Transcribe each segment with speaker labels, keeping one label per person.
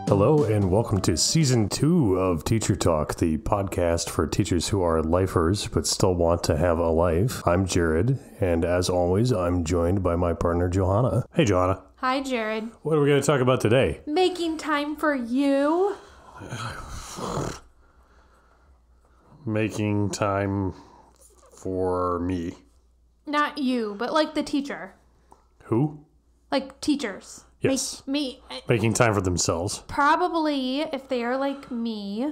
Speaker 1: Hello and welcome to Season 2 of Teacher Talk, the podcast for teachers who are lifers but still want to have a life. I'm Jared, and as always, I'm joined by my partner, Johanna. Hey, Johanna.
Speaker 2: Hi, Jared.
Speaker 1: What are we going to talk about today?
Speaker 2: Making time for you.
Speaker 1: Making time for me.
Speaker 2: Not you, but like the teacher.
Speaker 1: Who?
Speaker 2: Like teachers.
Speaker 1: Yes.
Speaker 2: Me.
Speaker 1: Making time for themselves.
Speaker 2: Probably, if they are like me,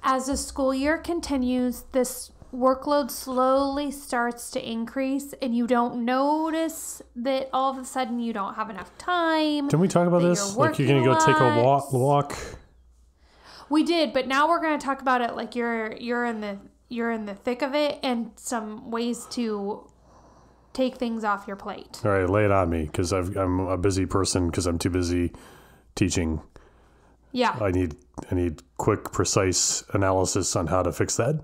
Speaker 2: as the school year continues, this workload slowly starts to increase and you don't notice that all of a sudden you don't have enough time.
Speaker 1: Can we talk about this? Like you're going to go take a walk?
Speaker 2: We did, but now we're going to talk about it like you're in the thick of it and some ways to take things off your plate.
Speaker 1: All right, lay it on me because I'm a busy person because I'm too busy teaching.
Speaker 2: Yeah.
Speaker 1: I need quick, precise analysis on how to fix that.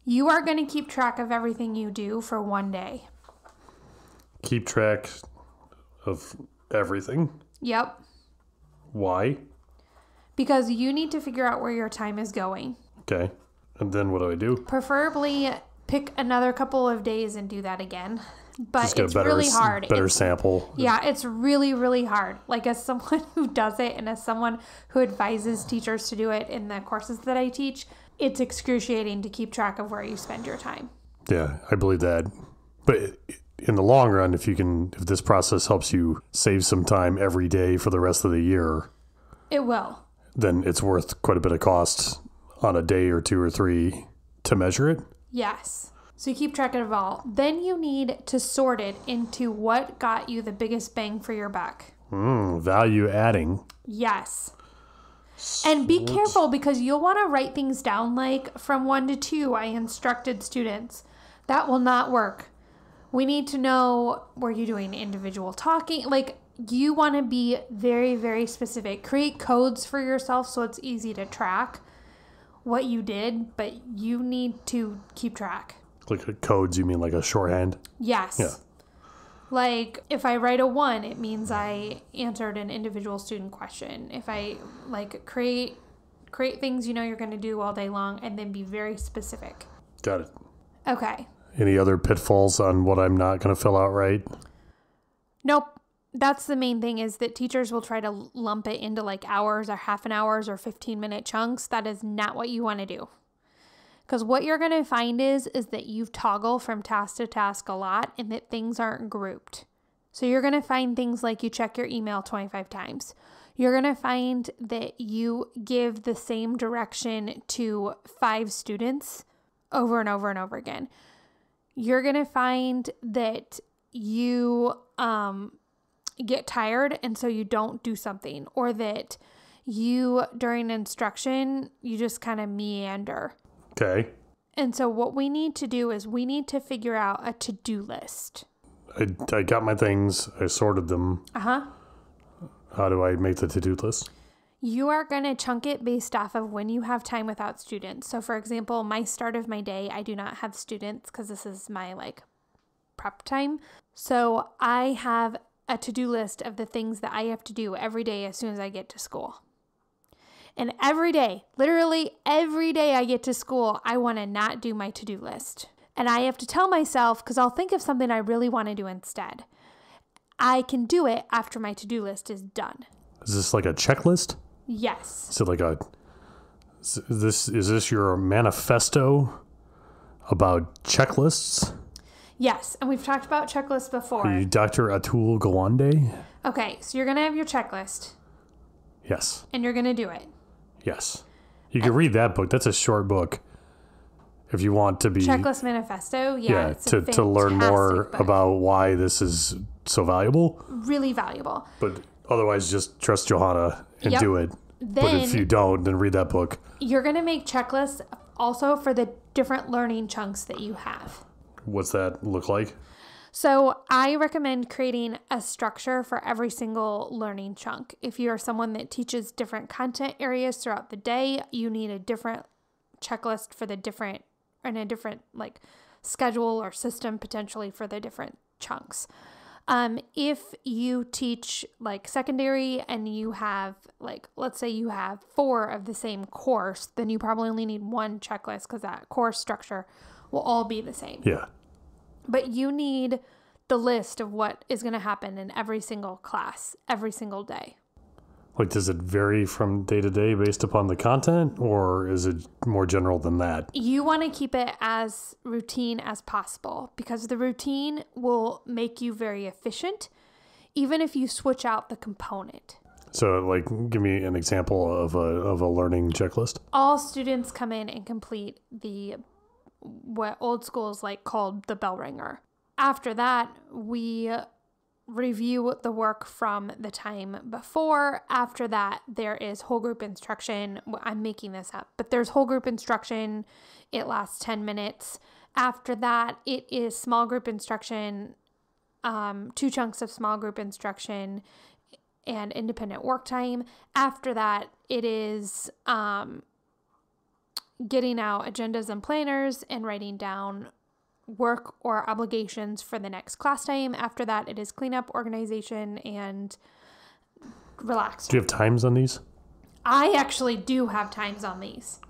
Speaker 2: You are going to keep track of everything you do for one day.
Speaker 1: Keep track of everything?
Speaker 2: Yep.
Speaker 1: Why?
Speaker 2: Because you need to figure out where your time is going.
Speaker 1: Okay. And then what do I do?
Speaker 2: Preferably pick another couple of days and do that again. But
Speaker 1: Just get
Speaker 2: it's
Speaker 1: a better,
Speaker 2: really hard.
Speaker 1: Better sample.
Speaker 2: Yeah, it's really, really hard. Like as someone who does it and as someone who advises teachers to do it in the courses that I teach, it's excruciating to keep track of where you spend your time.
Speaker 1: Yeah, I believe that. But in the long run, if this process helps you save some time every day for the rest of the year,
Speaker 2: it will.
Speaker 1: Then it's worth quite a bit of cost on a day or two or three to measure it.
Speaker 2: Yes. So you keep track of it all. Then you need to sort it into what got you the biggest bang for your buck.
Speaker 1: Value adding.
Speaker 2: Yes. And be careful because you'll want to write things down like from 1 to 2, I instructed students. That will not work. We need to know, were you doing individual talking? Like you want to be very, very specific. Create codes for yourself so it's easy to track what you did, but you need to keep track.
Speaker 1: Like codes, you mean like a shorthand?
Speaker 2: Yes.
Speaker 1: Yeah.
Speaker 2: Like if I write a 1, it means I answered an individual student question. If I like create things you know you're going to do all day long and then be very specific.
Speaker 1: Got it.
Speaker 2: Okay.
Speaker 1: Any other pitfalls on what I'm not going to fill out right?
Speaker 2: Nope. That's the main thing is that teachers will try to lump it into like hours or half an hours or 15-minute chunks. That is not what you want to do. Because what you're going to find is that you toggle from task to task a lot and that things aren't grouped. So you're going to find things like you check your email 25 times. You're going to find that you give the same direction to 5 students over and over and over again. You're going to find that you get tired and so you don't do something, or that you, during instruction, you just kind of meander.
Speaker 1: Okay.
Speaker 2: And so what we need to do is we need to figure out a to-do list.
Speaker 1: I got my things. I sorted them.
Speaker 2: Uh-huh.
Speaker 1: How do I make the to-do list?
Speaker 2: You are going to chunk it based off of when you have time without students. So for example, my start of my day, I do not have students because this is my like prep time. So I have a to-do list of the things that I have to do every day as soon as I get to school. And every day, literally every day I get to school, I want to not do my to-do list. And I have to tell myself, because I'll think of something I really want to do instead. I can do it after my to-do list is done.
Speaker 1: Is this like a checklist?
Speaker 2: Yes.
Speaker 1: Is it like is this your manifesto about checklists?
Speaker 2: Yes, and we've talked about checklists before.
Speaker 1: Are you Dr. Atul Gawande?
Speaker 2: Okay, so you're going to have your checklist.
Speaker 1: Yes.
Speaker 2: And you're going to do it.
Speaker 1: Yes. You can read that book. That's a short book. If you want to be...
Speaker 2: Checklist Manifesto? Yeah, it's
Speaker 1: to learn more
Speaker 2: book.
Speaker 1: about why this is so valuable.
Speaker 2: Really valuable.
Speaker 1: But otherwise, just trust Johanna and do it. But if
Speaker 2: Then
Speaker 1: you don't, then read that book.
Speaker 2: you're going to make checklists also for the different learning chunks that you have.
Speaker 1: What's that look like?
Speaker 2: So I recommend creating a structure for every single learning chunk. If you are someone that teaches different content areas throughout the day, you need a different checklist for the different, and a different like schedule or system potentially for the different chunks. If you teach like secondary and you have like, let's say you have 4 of the same course, then you probably only need 1 checklist because that course structure will all be the same.
Speaker 1: Yeah.
Speaker 2: But you need the list of what is going to happen in every single class, every single day.
Speaker 1: Like, does it vary from day to day based upon the content, or is it more general than that?
Speaker 2: You want to keep it as routine as possible because the routine will make you very efficient, even if you switch out the component.
Speaker 1: So, like, give me an example of a learning checklist.
Speaker 2: All students come in and complete what old school is like called the bell ringer. After that, we review the work from the time before. After that, there is whole group instruction. I'm making this up, but there's whole group instruction. It lasts 10 minutes. After that, it is small group instruction, 2 chunks of small group instruction, and independent work time. After that, it is getting out agendas and planners and writing down work or obligations for the next class time. After that, it is cleanup, organization, and relax.
Speaker 1: Do you have times on these?
Speaker 2: I actually do have times on these.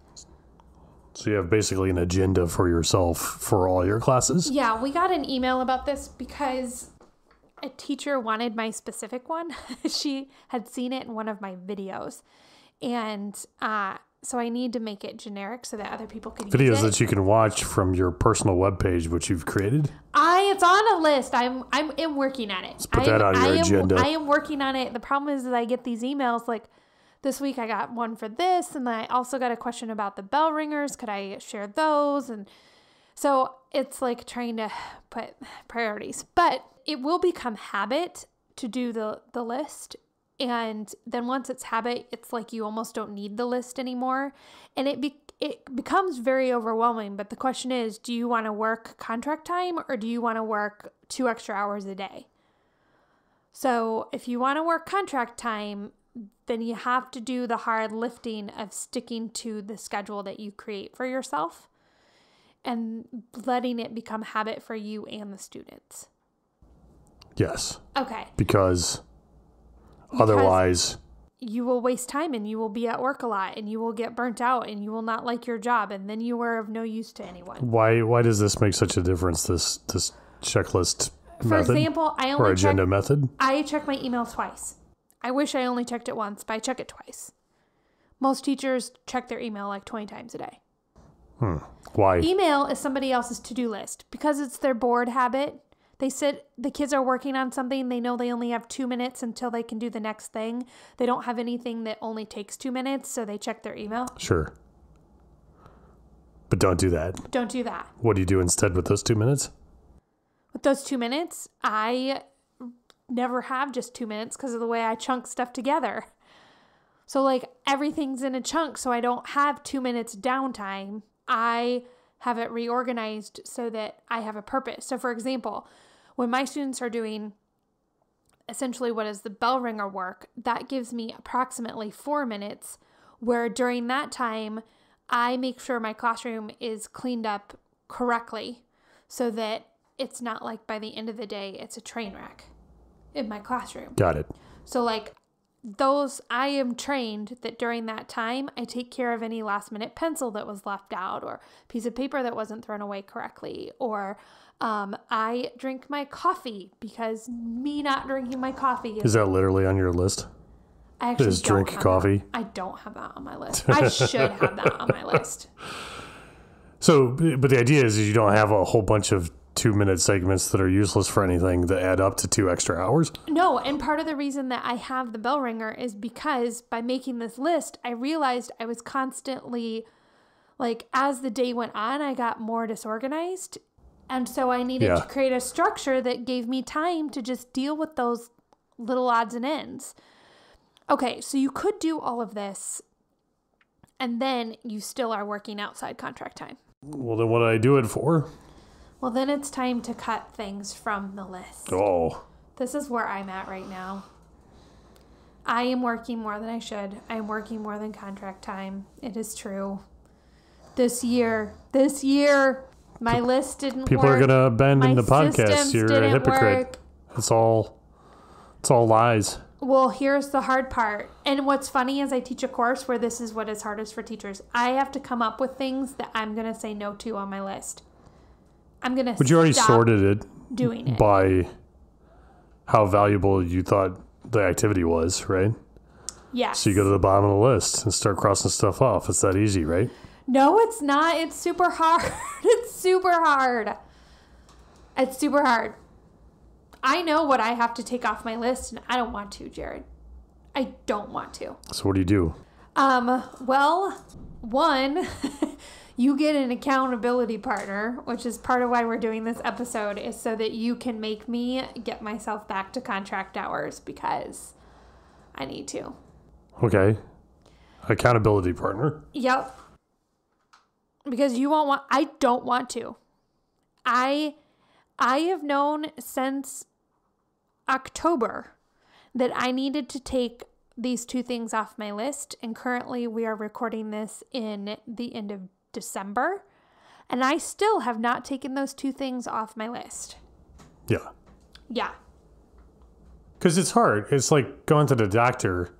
Speaker 1: So you have basically an agenda for yourself for all your classes?
Speaker 2: Yeah, we got an email about this because a teacher wanted my specific one. She had seen it in one of my videos. And so I need to make it generic so that other people can use it.
Speaker 1: Videos that you can watch from your personal webpage, which you've created?
Speaker 2: It's on a list. I'm working on it.
Speaker 1: Let's put that on your agenda.
Speaker 2: I am working on it. The problem is that I get these emails like this week I got one for this, and then I also got a question about the bell ringers. Could I share those? And so it's like trying to put priorities. But it will become habit to do the list. And then once it's habit, it's like you almost don't need the list anymore. And it becomes very overwhelming. But the question is, do you want to work contract time or do you want to work 2 extra hours a day? So if you want to work contract time, then you have to do the hard lifting of sticking to the schedule that you create for yourself and letting it become habit for you and the students.
Speaker 1: Yes.
Speaker 2: Okay.
Speaker 1: Because otherwise,
Speaker 2: you will waste time and you will be at work a lot and you will get burnt out and you will not like your job and then you are of no use to anyone.
Speaker 1: Why does this make such a difference, this checklist
Speaker 2: For
Speaker 1: method?
Speaker 2: example,
Speaker 1: or agenda method?
Speaker 2: I check my email twice. I wish I only checked it once, but I check it twice. Most teachers check their email like 20 times a day.
Speaker 1: Why?
Speaker 2: Email is somebody else's to-do list because it's their bored habit. The kids are working on something. They know they only have 2 minutes until they can do the next thing. They don't have anything that only takes 2 minutes, so they check their email.
Speaker 1: Sure. But don't do that.
Speaker 2: Don't do that.
Speaker 1: What do you do instead with those 2 minutes?
Speaker 2: With those 2 minutes, I never have just 2 minutes because of the way I chunk stuff together. So like everything's in a chunk, so I don't have 2 minutes downtime. I have it reorganized so that I have a purpose. So for example, when my students are doing essentially what is the bell ringer work, that gives me approximately 4 minutes where during that time, I make sure my classroom is cleaned up correctly so that it's not like by the end of the day, it's a train wreck in my classroom.
Speaker 1: Got it.
Speaker 2: So like I am trained that during that time, I take care of any last minute pencil that was left out or piece of paper that wasn't thrown away correctly. Or I drink my coffee because me not drinking my coffee
Speaker 1: is that literally on your list?
Speaker 2: I actually
Speaker 1: Just drink coffee?
Speaker 2: I don't have that on my list. I should have that on my list.
Speaker 1: So, but the idea is you don't have a whole bunch of 2-minute segments that are useless for anything that add up to 2 extra hours?
Speaker 2: No, and part of the reason that I have the bell ringer is because by making this list, I realized I was constantly, like, as the day went on, I got more disorganized. And so I needed to create a structure that gave me time to just deal with those little odds and ends. Okay, so you could do all of this, and then you still are working outside contract time.
Speaker 1: Well, then what do I do it for?
Speaker 2: Well, then it's time to cut things from the list.
Speaker 1: Oh.
Speaker 2: This is where I'm at right now. I am working more than I should. I am working more than contract time. It is true. This year, my list didn't work.
Speaker 1: People are going to abandon the podcast. You're a hypocrite. It's all lies.
Speaker 2: Well, here's the hard part. And what's funny is I teach a course where this is what is hardest for teachers. I have to come up with things that I'm going to say no to on my list. I'm going to
Speaker 1: But you already sorted it
Speaker 2: doing it
Speaker 1: by how valuable you thought the activity was, right?
Speaker 2: Yes.
Speaker 1: So you go to the bottom of the list and start crossing stuff off. It's that easy, right?
Speaker 2: No, it's not. It's super hard. It's super hard. It's super hard. I know what I have to take off my list, and I don't want to, Jared. I don't want to.
Speaker 1: So what do you do?
Speaker 2: Well, one, you get an accountability partner, which is part of why we're doing this episode, is so that you can make me get myself back to contract hours because I need to.
Speaker 1: Okay. Accountability partner.
Speaker 2: Yep. Because I don't want to. I have known since October that I needed to take these two things off my list. And currently we are recording this in the end of December. And I still have not taken those two things off my list.
Speaker 1: Yeah.
Speaker 2: Yeah.
Speaker 1: Because it's hard. It's like going to the doctor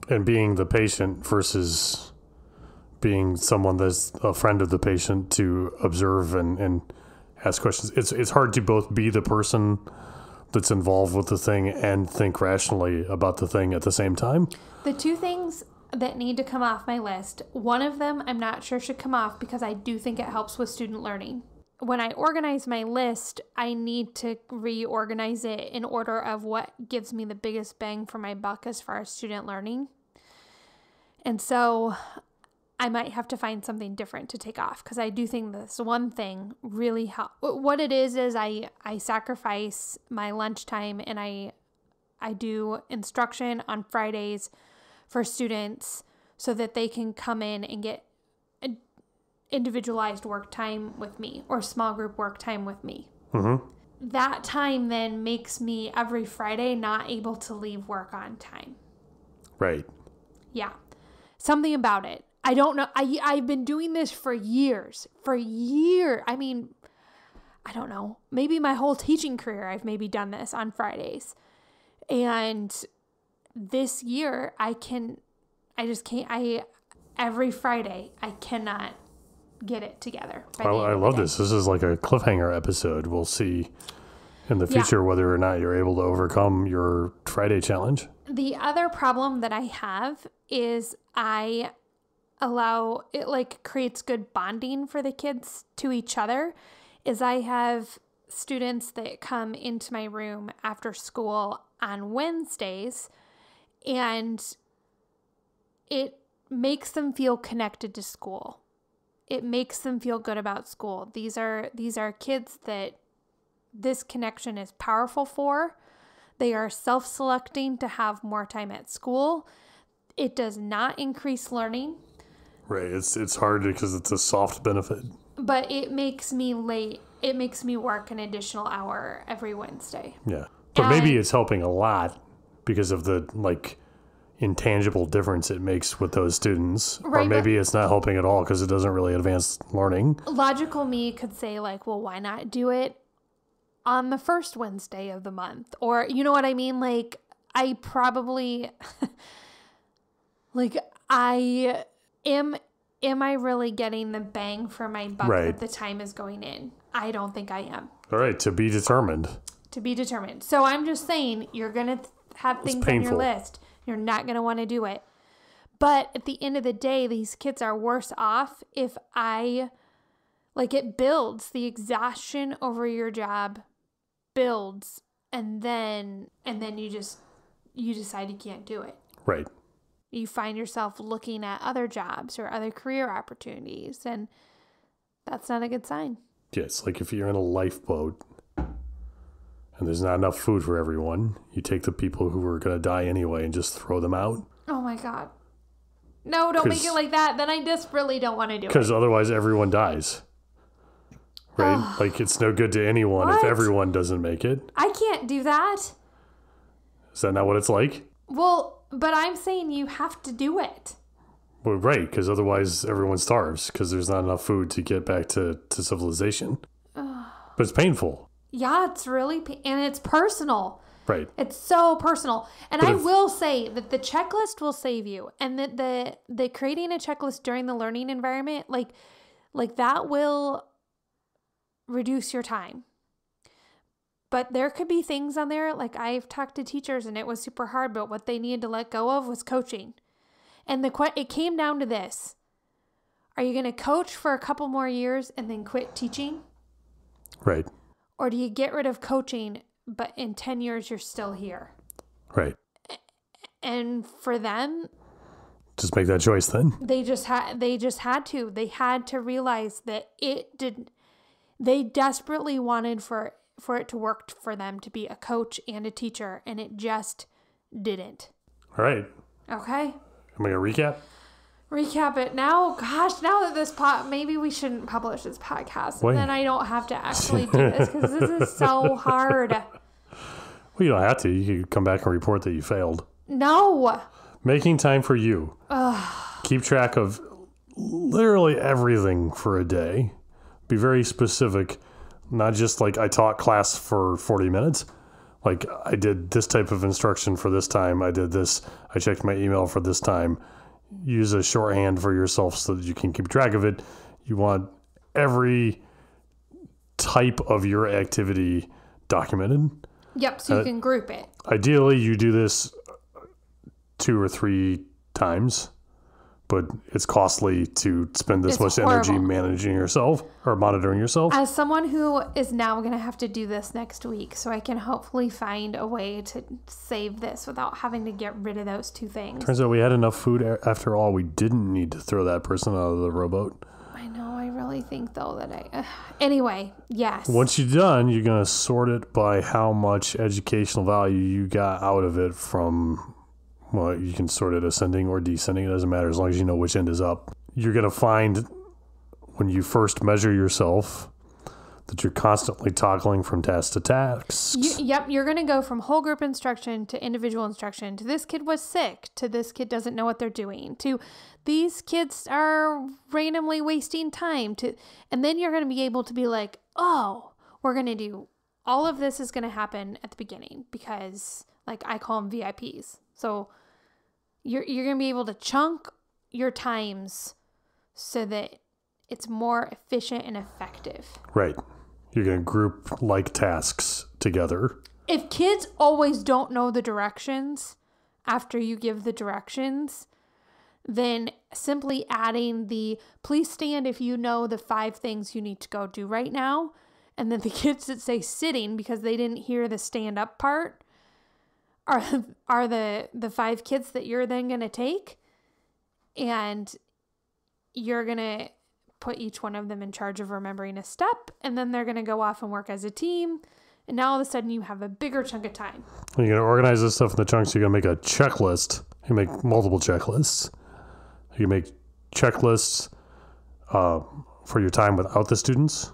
Speaker 1: and being the patient versus being someone that's a friend of the patient to observe and ask questions. It's hard to both be the person that's involved with the thing and think rationally about the thing at the same time.
Speaker 2: The two things that need to come off my list, one of them I'm not sure should come off because I do think it helps with student learning. When I organize my list, I need to reorganize it in order of what gives me the biggest bang for my buck as far as student learning. And so I might have to find something different to take off because I do think this one thing really helps. What it is I sacrifice my lunchtime and I do instruction on Fridays for students so that they can come in and get individualized work time with me or small group work time with me.
Speaker 1: Mm-hmm.
Speaker 2: That time then makes me every Friday not able to leave work on time.
Speaker 1: Right.
Speaker 2: Yeah. Something about it. I don't know. I've been doing this for years. I mean, I don't know. Maybe my whole teaching career, I've maybe done this on Fridays. And this year, every Friday, I cannot get it together.
Speaker 1: I love this. This is like a cliffhanger episode. We'll see in the future whether or not you're able to overcome your Friday challenge.
Speaker 2: The other problem that I have is it creates good bonding for the kids to each other, is I have students that come into my room after school on Wednesdays, and it makes them feel connected to school. It makes them feel good about school. These are kids that this connection is powerful for. They are self-selecting to have more time at school. It does not increase learning.
Speaker 1: Right. It's hard because it's a soft benefit.
Speaker 2: But it makes me late. It makes me work an additional hour every Wednesday.
Speaker 1: Yeah. But maybe it's helping a lot because of the intangible difference it makes with those students. Right, or maybe it's not helping at all because it doesn't really advance learning.
Speaker 2: Logical me could say well, why not do it on the first Wednesday of the month? Or, you know what I mean? I probably, am I really getting the bang for my buck that the time is going in? I don't think I am. All
Speaker 1: right. To be determined.
Speaker 2: So I'm just saying you're going to have things on your list. You're not going to want to do it. But at the end of the day, these kids are worse off if it builds. The exhaustion over your job builds, and then you decide you can't do it.
Speaker 1: Right.
Speaker 2: You find yourself looking at other jobs or other career opportunities, and that's not a good sign.
Speaker 1: Yeah, it's like if you're in a lifeboat and there's not enough food for everyone, you take the people who are going to die anyway and just throw them out.
Speaker 2: Oh my God. No, don't make it like that. Then I just really don't want to do it.
Speaker 1: Because otherwise everyone dies. Right? It's no good to anyone if everyone doesn't make it.
Speaker 2: I can't do that.
Speaker 1: Is that not what it's like?
Speaker 2: Well, but I'm saying you have to do it.
Speaker 1: Well, right, because otherwise everyone starves because there's not enough food to get back to civilization. But it's painful.
Speaker 2: Yeah, it's really, and it's personal.
Speaker 1: Right.
Speaker 2: It's so personal. And
Speaker 1: But
Speaker 2: I will say that the checklist will save you. And that the creating a checklist during the learning environment, like that will reduce your time. But there could be things on there, like I've talked to teachers and it was super hard, but what they needed to let go of was coaching. And it came down to this. Are you going to coach for a couple more years and then quit teaching?
Speaker 1: Right.
Speaker 2: Or do you get rid of coaching, but in 10 years you're still here?
Speaker 1: Right.
Speaker 2: And for them,
Speaker 1: just make that choice then.
Speaker 2: They just had to. They had to realize that they desperately wanted for it to work for them to be a coach and a teacher, and it just didn't.
Speaker 1: All right.
Speaker 2: Okay.
Speaker 1: Am I going to recap?
Speaker 2: Recap it now. Gosh, now that this maybe we shouldn't publish this podcast. And then I don't have to actually do this because this is so hard.
Speaker 1: Well, you don't have to. You can come back and report that you failed.
Speaker 2: No.
Speaker 1: Making time for you. Keep track of literally everything for a day. Be very specific. Not just like I taught class for 40 minutes. Like I did this type of instruction for this time. I did this. I checked my email for this time. Use a shorthand for yourself so that you can keep track of it. You want every type of your activity documented.
Speaker 2: Yep, so you can group it.
Speaker 1: Ideally, you do this 2 or 3 times, but it's costly to spend this much energy managing yourself or monitoring yourself.
Speaker 2: As someone who is now going to have to do this next week, so I can hopefully find a way to save this without having to get rid of those 2 things.
Speaker 1: Turns out we had enough food after all. We didn't need to throw that person out of the rowboat.
Speaker 2: I know. I really think, though, that anyway, yes.
Speaker 1: Once you're done, you're going to sort it by how much educational value you got out of it from... Well, you can sort it ascending or descending. It doesn't matter as long as you know which end is up. You're going to find when you first measure yourself that you're constantly toggling from task to task.
Speaker 2: Yep. You're going to go from whole group instruction to individual instruction to this kid was sick to this kid doesn't know what they're doing to these kids are randomly wasting time to, and then you're going to be able to be like, oh, we're going to do all of this is going to happen at the beginning because like I call them VIPs. So you're going to be able to chunk your times so that it's more efficient and effective.
Speaker 1: Right. You're going to group like tasks together.
Speaker 2: If kids always don't know the directions after you give the directions, then simply adding the please stand if you know the 5 things you need to go do right now. And then the kids that say sitting because they didn't hear the stand up part are the 5 kids that you're then going to take, and you're going to put each one of them in charge of remembering a step, and then they're going to go off and work as a team, and now all of a sudden you have a bigger chunk of time.
Speaker 1: You're going to organize this stuff in the chunks. You're going to make a checklist. You make multiple checklists. You make checklists for your time without the students.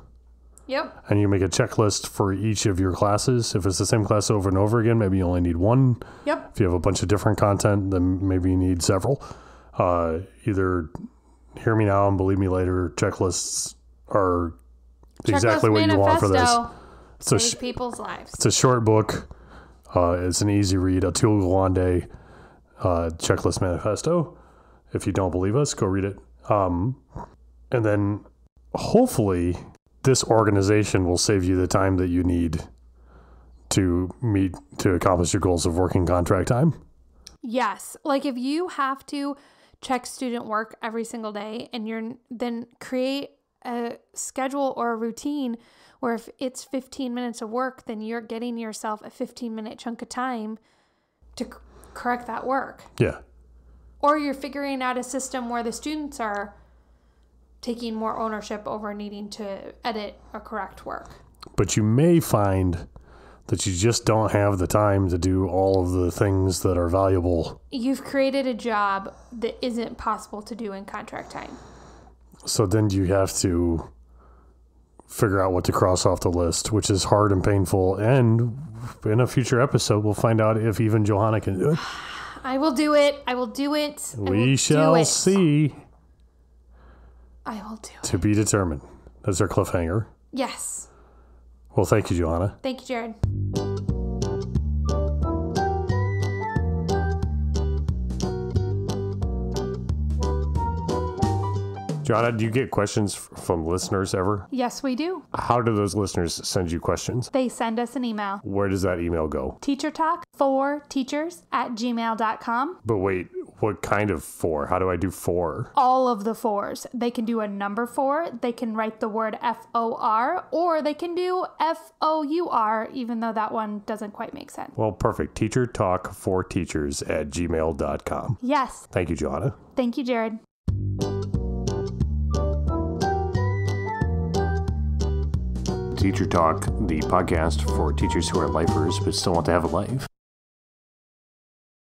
Speaker 2: Yep.
Speaker 1: And you make a checklist for each of your classes. If it's the same class over and over again, maybe you only need 1.
Speaker 2: Yep.
Speaker 1: If you have a bunch of different content, then maybe you need several. Either hear me now and believe me later, checklists are exactly what you want for this.
Speaker 2: Save people's lives.
Speaker 1: It's a short book. It's an easy read. Atul Gawande Checklist Manifesto. If you don't believe us, go read it. And then hopefully... this organization will save you the time that you need to accomplish your goals of working contract time.
Speaker 2: Yes. Like if you have to check student work every single day and then create a schedule or a routine where if it's 15 minutes of work, then you're getting yourself a 15-minute chunk of time to correct that work.
Speaker 1: Yeah.
Speaker 2: Or you're figuring out a system where the students are taking more ownership over needing to edit or correct work.
Speaker 1: But you may find that you just don't have the time to do all of the things that are valuable.
Speaker 2: You've created a job that isn't possible to do in contract time.
Speaker 1: So then you have to figure out what to cross off the list, which is hard and painful. And in a future episode, we'll find out if even Johanna can do it.
Speaker 2: I will do it. I will do it.
Speaker 1: We shall see.
Speaker 2: I will do it.
Speaker 1: To be determined. That's our cliffhanger.
Speaker 2: Yes.
Speaker 1: Well, thank you, Johanna.
Speaker 2: Thank you, Jared.
Speaker 1: Johanna, do you get questions from listeners ever?
Speaker 2: Yes, we do.
Speaker 1: How do those listeners send you questions?
Speaker 2: They send us an email.
Speaker 1: Where does that email go?
Speaker 2: teachertalk4teachers@gmail.com.
Speaker 1: But wait, what kind of 4? How do I do 4?
Speaker 2: All of the 4s. They can do a number 4. They can write the word FOR, or they can do FOUR, even though that one doesn't quite make sense.
Speaker 1: Well, perfect. teachertalk4teachers@gmail.com.
Speaker 2: Yes.
Speaker 1: Thank you, Johanna.
Speaker 2: Thank you, Jared.
Speaker 1: Teacher Talk, the podcast for teachers who are lifers but still want to have a life.